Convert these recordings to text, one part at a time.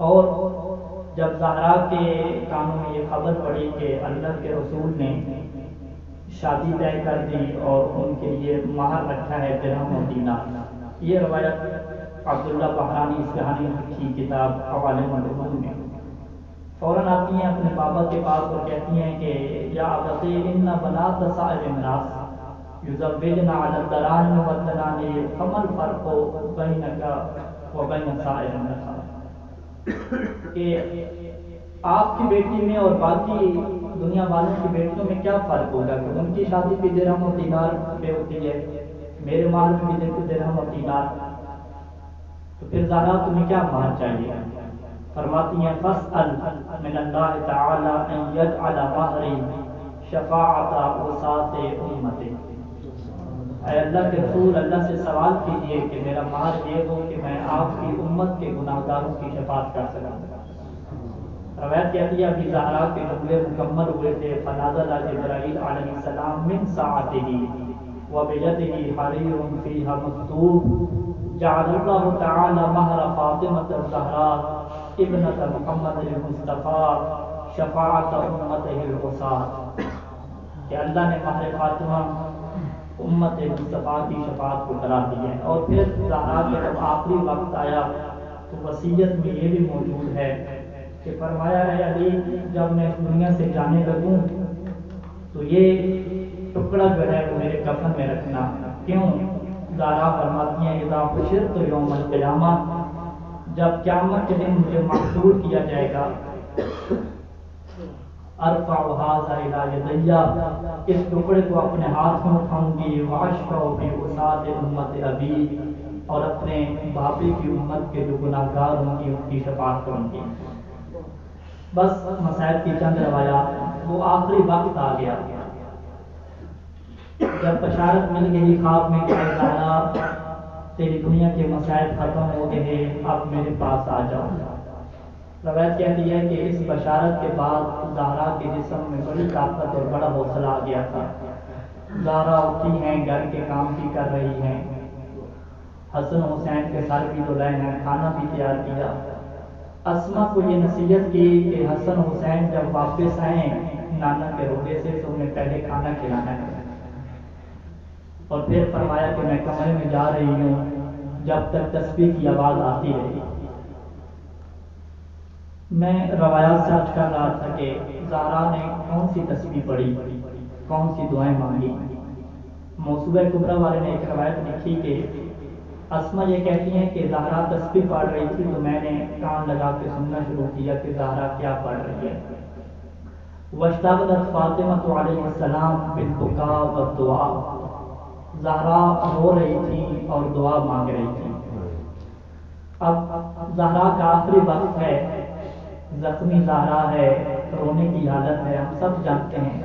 اور جب زہرا کے کانوں میں یہ خبر پڑی کہ اللہ کے رسول نے شادی طے کر دی اور ان کے لیے مہر رکھا ہے درہم و دینار، یہ روایت عبداللہ بحرانی اصفہانی کی کتاب عوالم العلوم میں، فوراً آتی ہیں اپنے بابا کے پاس اور کہتی ہیں کہ یا ابتی ان بنات سائر الناس یزوجن علی الدراہم والدنانیر فما الفرق بینک و بین سائر النساء، کہ آپ کی بیٹی میں اور باقی دنیا والوں کی بیٹیوں میں کیا فرق ہوگا کہ ان کی شادی بھی درہم و دینار پہ ہوتی ہے، میرے مال میں بھی دیکھو درہم و دینار، تو پھر زہرا تمہیں کیا مہر چاہیے؟ فرماتی ہیں فاسأل من اللہ تعالی ان یجعل مہری شفاعت وساط امتی، اے اللہ کے رسول اللہ سے سوال کیجئے کہ میرا مہر یہ ہو کہ میں آپ کی امت کے گناہ گاروں کی شفاعت کر سکوں۔ روایت کہتی ہے ابھی زہرا کے جملے مکمل ہوئے تھے فنازل جبرائیل علیہ السلام من ساعته وبيده حرير فيها مكتوب جعل الله تعالى مهر فاطمة الزهراء ابنة محمد المصطفى شفاعة أمته العصاة، کہ اللہ نے مہر فاطمہ امت مصطفیٰ کی شفاعت کو قرار دی ہے۔ اور پھر زہرا کے جب آخری وقت آیا تو وصیت میں یہ بھی موجود ہے کہ فرمایا ہے علی جب میں اس دنیا سے جانے لگوں تو یہ ٹکڑا جو ہے وہ میرے کفن میں رکھنا۔ کیوں؟ زہرا فرماتی ہیں اذا حشرت یوم القیامہ، جب قیامت کے دن مجھے محشور کیا جائے گا، ارفع ھذا الی یدیا، اس ٹکڑے کو اپنے ہاتھ میں اٹھاؤں گی، واشفع فی وساط امت ابی، اور اپنے باپی کی امت کے جو گناہ گار ہوں گی ان کی شفاعت کروں گی۔ بس مسائل کی چند روایات، وہ آخری وقت آ گیا جب بشارت مل گئی خواب میں کہ زہرا تیری دنیا کے مسائل ختم ہو گئے ہیں، اب میرے پاس آ جاؤ۔ روایت کہتی ہے کہ اس بشارت کے بعد زہرا کے جسم میں بڑی طاقت اور بڑا حوصلہ آ گیا تھا۔ زہرا اٹھی ہیں، گھر کے کام بھی کر رہی ہیں، حسن حسین کے سر بھی دھلائے ہیں، کھانا بھی تیار کیا۔ اسما کو یہ نصیحت کی کہ حسن حسین جب واپس آئیں نانا کے روزے سے تو انہیں پہلے کھانا کھلانا ہے، اور پھر فرمایا کہ میں کمرے میں جا رہی ہوں جب تک تسبیح کی آواز آتی رہی۔ میں روایات سرچ کر رہا تھا کہ زہرا نے کون سی تسبیح پڑھی، کون سی دعائیں مانگی۔ موسوعہ کبریٰ والے نے ایک روایت لکھی کہ اسما یہ کہتی ہیں کہ زہرا تسبیح پڑھ رہی تھی تو میں نے کان لگا کے سننا شروع کیا کہ زہرا کیا پڑھ رہی ہے۔ واشتغلت فاطمہ علیہ السلام بالبکاء والدعاء، زہرا رو رہی تھی اور دعا مانگ رہی تھی۔ اب زہرا کا آخری وقت ہے، زخمی زہرا ہے، رونے کی حالت ہے۔ ہم سب جانتے ہیں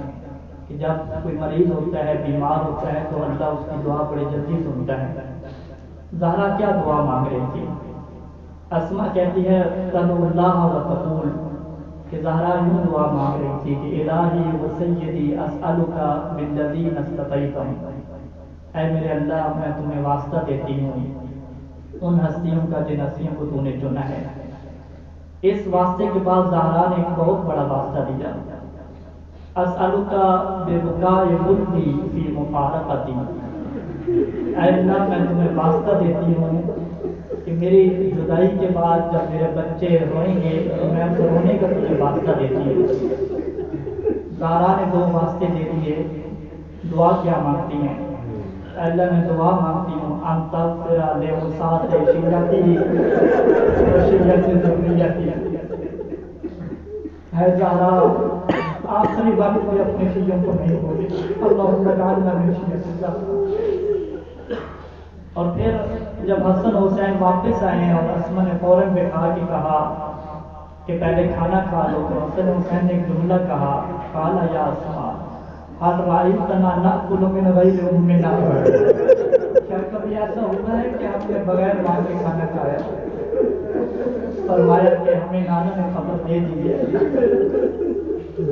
کہ جب کوئی مریض ہوتا ہے، بیمار ہوتا ہے تو اللہ اس کی دعا بڑے جلدی سنتا ہے۔ زہرا کیا دعا مانگ رہی تھی؟ اسما کہتی ہے تدعو اللہ و تقول، کہ زہرا یوں دعا مانگ رہی تھی کہ الہی و سیدی اسألک بالذین اصطفیتم، اے میرے اللہ میں تمہیں واسطہ دیتی ہوں ان ہستیوں کا جن ہستیوں کو تو نے چنا ہے۔ اس واسطے کے بعد زہرا نے ایک بہت بڑا واسطہ دیا، اسألک ببکاء بلدی فی مفارقتی، اے اللہ میں تمہیں واسطہ دیتی ہوں کہ میری جدائی کے بعد جب میرے بچے روئیں گے تو میں ان کو رونے کا تجھے واسطہ دیتی ہوں۔ زہرا نے 2 واسطے دے دیے۔ دعا کیا مانگتی ہیں؟ اے اللہ میں دعا مانگتی ہوں ان تغفر لوساط شیعتی و شیعت ذریتی، اے زہرا آخری وقت میں اپنے شیعوں کو نہیں بھولی، اللہم اجعلنا من شیعۃ الزہرا۔ اور پھر جب حسن حسین واپس آئے اور اسما نے فوراً بٹھا کے کہا کہ پہلے کھانا کھا لو، تو حسن حسین نے ایک جملہ کہا، قال یا اسما هل رأیتنا نأکل من غیر امنا، کیا کبھی ایسا ہوتا ہے کہ ہم نے بغیر ماں کے کھانا کھایا؟ فرمایا کہ ہمیں نانا نے خبر دے دی ہے۔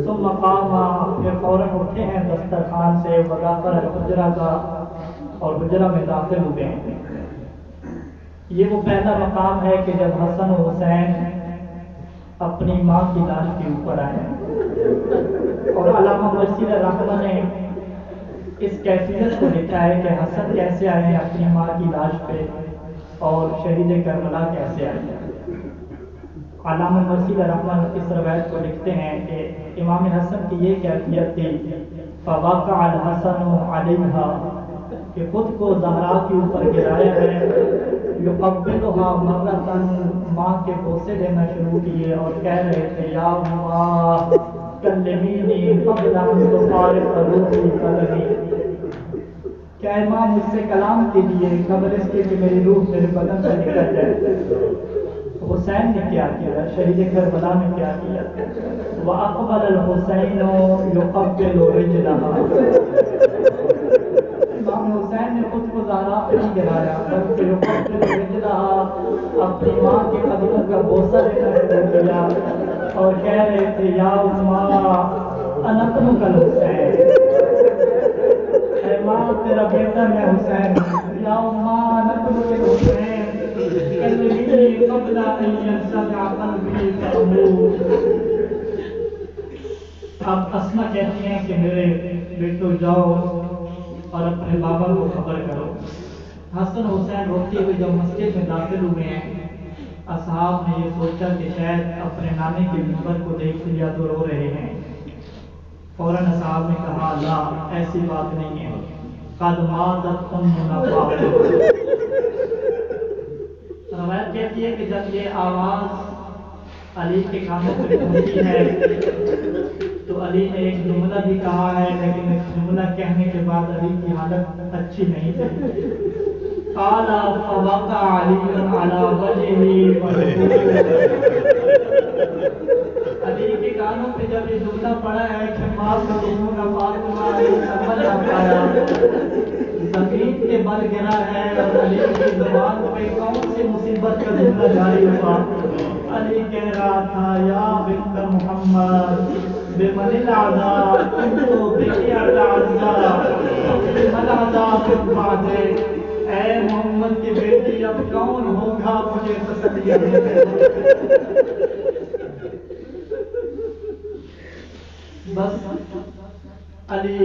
ثم قام، پھر فوراً اٹھے ہیں دسترخوان سے، ودخل الحجرہ کا، اور حجرہ میں داخل ہوئے ہیں۔ یہ وہ پہلا مقام ہے کہ جب حسن و حسین اپنی ماں کی لاش کے اوپر آئے. اور علامہ مرشد رحمہ نے اس کیفیت کو لکھا ہے کہ حسن کیسے آئے ہیں اپنی ماں کی لاش پہ اور شہید کربلا کیسے آئے ہیں. علامہ مرشد رحمہ اس روایت کو لکھتے ہیں کہ امام حسن کی یہ کیفیت تھی فواقع الحسن علیہا کہ خود کو زہرا کے اوپر گرایا ہے. یقبلها مرتن ماں کے بوسے دینا شروع کیے اور کہہ رہے تھے یا ماں کلمینی قبل ان تفارق روحی قلبی، کیا ماں مجھ سے کلام کیجیے قبل اس کے کہ میری روح میرے بدن سے نکل جائے. حسین نے کیا کیا، شہید کربلا نے کیا کیا، وَأَقْبَلَ الْحُسَيْنُ يُقَبِّلُ رِجْلَهَا. امام حسین نے خود کو زہرا پہ نہیں گرایا بلکہ يُقَبِّلُ رِجْلَهَا اپنی ماں کے قدموں کا بوسہ دینا شروع کیا اور کہہ رہے تھے یا اماں انا ابنک الحسین، اے ماں تیرا بیٹا میں حسین، یا اماں انا ابنک الحسین کلمینی قبل ان ينسمع قلبی فاموت. اب اسما کہتی ہیں کہ میرے بیٹو جاؤ اور اپنے بابا کو خبر کرو. حسن حسین روتے ہوئے جب مسجد میں داخل ہوئے ہیں، اصحاب نے یہ سوچا کہ شاید اپنے نانے کے منبر کو دیکھ لیا تو رو رہے ہیں. فوراً اصحاب نے کہا لا، ایسی بات نہیں ہے، قد ماتت امنا فاطمہ. روایت کہتی ہے کہ جب یہ آواز علی کے کانوں پہ پہنچی ہے تو علی نے ایک جملہ بھی کہا ہے، لیکن اس جملہ کہنے کے بعد علی کی حالت اچھی نہیں تھی. قال فوقع علی علی وجهه. علی کے کانوں پہ جب یہ جملہ پڑا ہے کہ ماں کا دونوں فاطمہ سمجھ نہ پایا، زمین کے بل گرا ہے اور علی کی زبان پہ کون سی مصیبت کا جملہ جاری ہوا. علی کہہ رہا تھا یا بنت محمد بمن العذاب كنت بك العذاب بمن العذاب بعد. اے محمد کی بیٹی اب کون ہوگا مجھے تسلی دینے. بس علی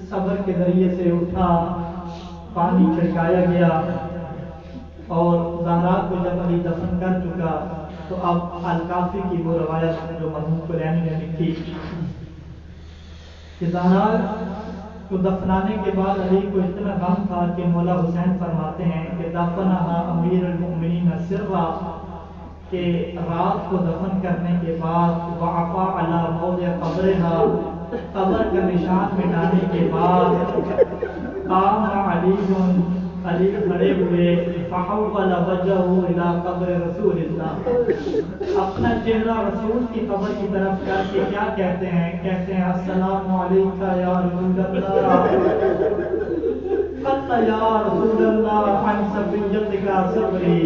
صبر کے ذریعے سے اٹھا، پانی چھڑکایا گیا اور زہرا کو جب علی دفن کر چکا تو اب الکافی کی وہ روایت جو مرحوم کلینی نے لکھی کہ زہرا کو دفنانے کے بعد علی کو اتنا غم تھا کہ مولا حسین فرماتے ہیں کہ دفنہا امیر المؤمنین سرا، کہ رات کو دفن کرنے کے بعد وعفا علی موضع قبرہا، قبر کا نشان مٹانے کے بعد قام علی کھڑے ہوئے فحول وجہہ الی قبر رسول اللہ، اپنا چہرہ رسول کی قبر کی طرف کر کے کیا کہتے ہیں السلام علیکہ یا رسول اللہ، قل یا رسول اللہ عن صفیتک صبری.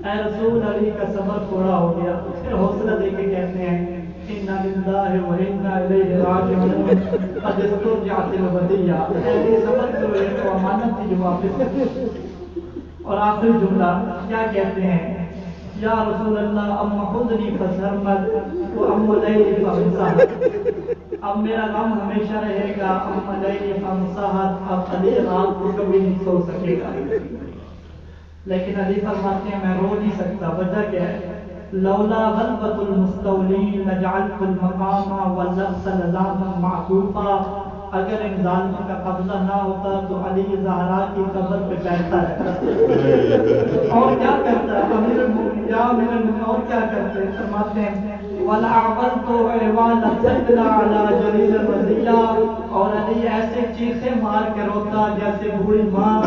اے رسول علی کا صبر تھوڑا ہو گیا. پھر حوصلہ دے کے کہتے ہیں انا للہ و انا الیہ راجعون قد استرجعت الودیہ، اے صبر کرو یہ تو امانت تھی جو واپس. اور آخری جملہ کیا کہتے ہیں یا رسول اللہ اما حزنی فسرمت و اما لیلی فمسحت، اب میرا غم ہمیشہ رہے گا، اما لیلی فمسحت، اب علی رات کو کبھی نہیں سو سکے گا. لیکن علی فرماتے ہیں میں رو نہیں سکتا. وجہ کیا ہے؟ لولا غلبۃ المستولین لجعلت المقام واللبس لزاما معکوفا، اگر ان ظالموں کا قبضہ نہ ہوتا تو علی زہرا کی قبر پہ بیٹھتا رہتا اور کیا کرتا امیر المؤمنین اور کیا کرتے. فرماتے ہیں وَلَعَبَلْتُ عِوَالَ سَيْدِنَا عَلَى جَلِيلِ الرَّزِيَّةِ، اور علی ایسے چیخیں مار کے روتا جیسے بوڑھی ماں.